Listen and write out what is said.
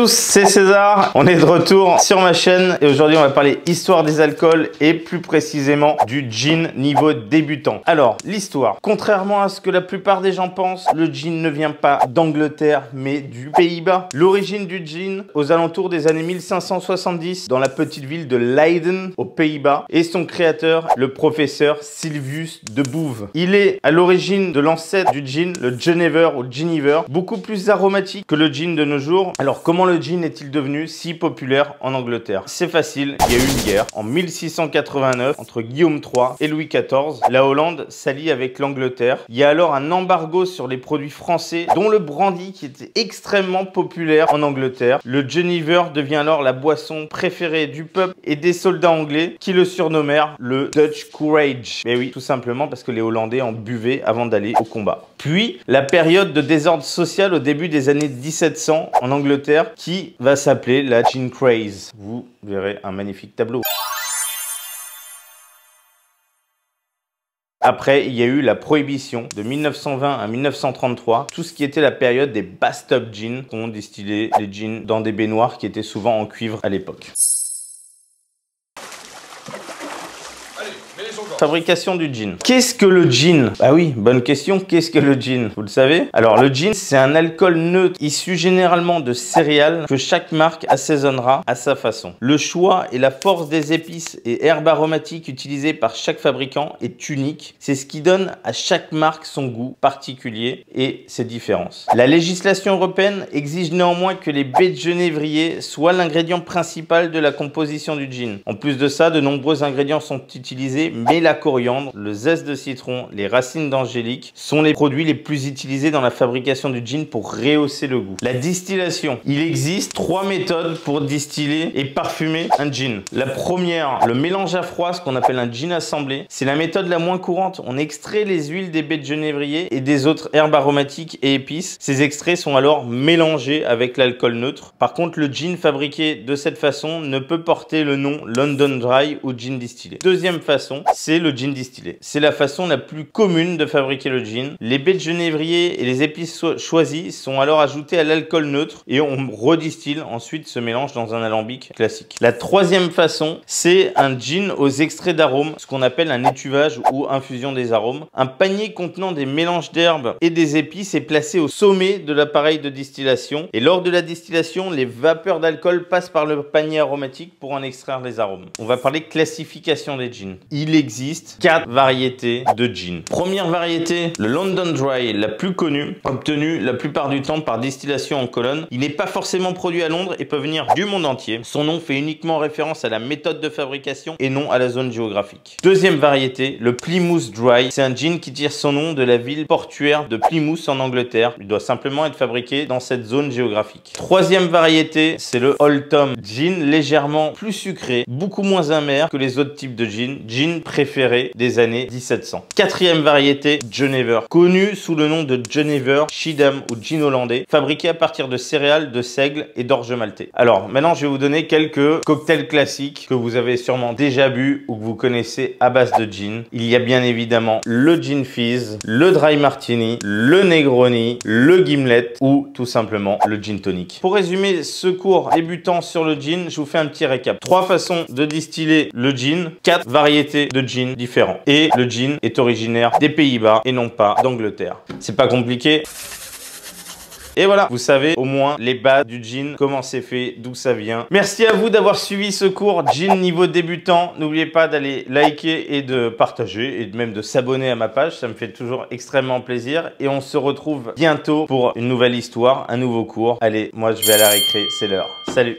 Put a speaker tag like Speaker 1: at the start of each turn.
Speaker 1: tous, c'est César. On est de retour sur ma chaîne et aujourd'hui on va parler histoire des alcools et plus précisément du gin niveau débutant. Alors, l'histoire. Contrairement à ce que la plupart des gens pensent, le gin ne vient pas d'Angleterre mais du Pays-Bas. L'origine du gin aux alentours des années 1570 dans la petite ville de Leiden aux Pays-Bas et son créateur, le professeur Sylvius de Boeve. Il est à l'origine de l'ancêtre du gin, le Genever ou Genever, beaucoup plus aromatique que le gin de nos jours. Alors comment le gin est-il devenu si populaire en Angleterre? C'est facile, il y a eu une guerre en 1689 entre Guillaume III et Louis XIV. La Hollande s'allie avec l'Angleterre. Il y a alors un embargo sur les produits français, dont le brandy qui était extrêmement populaire en Angleterre. Le Genever devient alors la boisson préférée du peuple et des soldats anglais qui le surnommèrent le Dutch Courage. Mais oui, tout simplement parce que les Hollandais en buvaient avant d'aller au combat. Puis, la période de désordre social au début des années 1700 en Angleterre qui va s'appeler la Gin Craze. Vous verrez un magnifique tableau. Après, il y a eu la prohibition de 1920 à 1933, tout ce qui était la période des bathtub gins, qu'on distillait les gins dans des baignoires qui étaient souvent en cuivre à l'époque. Fabrication du gin. Qu'est-ce que le gin? Ah oui, bonne question. Qu'est-ce que le gin? Vous le savez? Alors le gin, c'est un alcool neutre issu généralement de céréales que chaque marque assaisonnera à sa façon. Le choix et la force des épices et herbes aromatiques utilisées par chaque fabricant est unique. C'est ce qui donne à chaque marque son goût particulier et ses différences. La législation européenne exige néanmoins que les baies de genévrier soient l'ingrédient principal de la composition du gin. En plus de ça, de nombreux ingrédients sont utilisés, mais la coriandre, le zeste de citron, les racines d'angélique sont les produits les plus utilisés dans la fabrication du gin pour rehausser le goût. La distillation. Il existe 3 méthodes pour distiller et parfumer un gin. La première, le mélange à froid, ce qu'on appelle un gin assemblé. C'est la méthode la moins courante. On extrait les huiles des baies de genévrier et des autres herbes aromatiques et épices. Ces extraits sont alors mélangés avec l'alcool neutre. Par contre, le gin fabriqué de cette façon ne peut porter le nom London Dry ou gin distillé. Deuxième façon, c'est le gin distillé. C'est la façon la plus commune de fabriquer le gin. Les baies de genévrier et les épices choisies sont alors ajoutées à l'alcool neutre et on redistille ensuite ce mélange dans un alambic classique. La troisième façon, c'est un gin aux extraits d'arômes, ce qu'on appelle un étuvage ou infusion des arômes. Un panier contenant des mélanges d'herbes et des épices est placé au sommet de l'appareil de distillation et lors de la distillation, les vapeurs d'alcool passent par le panier aromatique pour en extraire les arômes. On va parler classification des gins. Il existe 4 variétés de gin. Première variété, le London Dry, la plus connue, obtenue la plupart du temps par distillation en colonne. Il n'est pas forcément produit à Londres et peut venir du monde entier. Son nom fait uniquement référence à la méthode de fabrication et non à la zone géographique. Deuxième variété, le Plymouth Dry. C'est un gin qui tire son nom de la ville portuaire de Plymouth en Angleterre. Il doit simplement être fabriqué dans cette zone géographique. Troisième variété, c'est le Old Tom Gin, légèrement plus sucré, beaucoup moins amer que les autres types de gin. Gin préféré des années 1700. Quatrième variété, Genever, connu sous le nom de Genever, Schiedam ou gin hollandais, fabriqué à partir de céréales, de seigle et d'orge maltais. Alors maintenant, je vais vous donner quelques cocktails classiques que vous avez sûrement déjà bu ou que vous connaissez à base de gin. Il y a bien évidemment le gin fizz, le dry martini, le negroni, le gimlet ou tout simplement le gin tonic. Pour résumer ce cours débutant sur le gin, je vous fais un petit récap. 3 façons de distiller le gin, 4 variétés de gin différents. Et le gin est originaire des Pays-Bas et non pas d'Angleterre. C'est pas compliqué. Et voilà, vous savez au moins les bases du gin, comment c'est fait, d'où ça vient. Merci à vous d'avoir suivi ce cours gin niveau débutant. N'oubliez pas d'aller liker et de partager et même de s'abonner à ma page. Ça me fait toujours extrêmement plaisir. Et on se retrouve bientôt pour une nouvelle histoire, un nouveau cours. Allez, moi je vais à la récré, c'est l'heure. Salut!